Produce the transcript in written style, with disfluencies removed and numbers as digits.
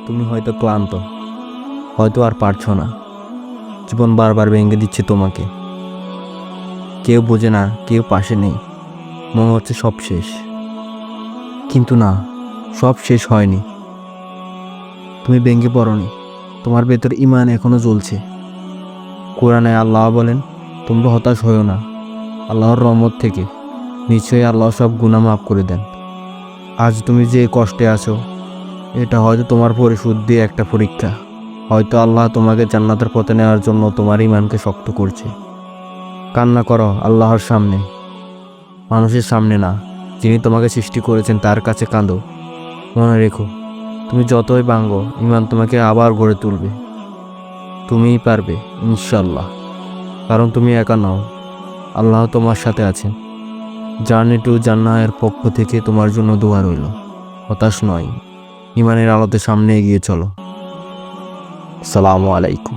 তুমি হয়তো ক্লান্ত, হয়তো আর পারছো না। জীবন বারবার ভেঙে দিচ্ছে তোমাকে। কেউ বোঝে না, কেউ পাশে নেই। মনে হচ্ছে সব শেষ, কিন্তু না, সব শেষ হয়নি। তুমি ভেঙে পড়নি, তোমার ভেতর ঈমান এখনো জ্বলছে। কোরআনে আল্লাহ বলেন, তোমরা হতাশ হয়ো না, আল্লাহর রহমত থেকে নিশ্চয়ই আল্লাহ সব গুনাহ মাফ করে দেন। আজ তুমি যে কষ্টে আছো, এটা হয়তো তোমার পরিশুদ্ধির একটা পরীক্ষা। হয়তো আল্লাহ তোমাকে জান্নাতের পথে নেওয়ার জন্য তোমার ঈমানকে শক্ত করছে। কান্না করো আল্লাহর সামনে, মানুষের সামনে না। যিনি তোমাকে সৃষ্টি করেছেন তার কাছে কাঁদো। মনে রেখো, তুমি যতই ভাঙো, ঈমান তোমাকে আবার গড়ে তুলবে। তুমিই পারবে ইনশাল্লাহ, কারণ তুমি একা নও, আল্লাহ তোমার সাথে আছেন। জার্নি টু জান্নাতের পক্ষ থেকে তোমার জন্য দোয়া রইল। হতাশ নয়, ঈমানের আলোতে সামনে এগিয়ে চলো। আসসালামু আলাইকুম।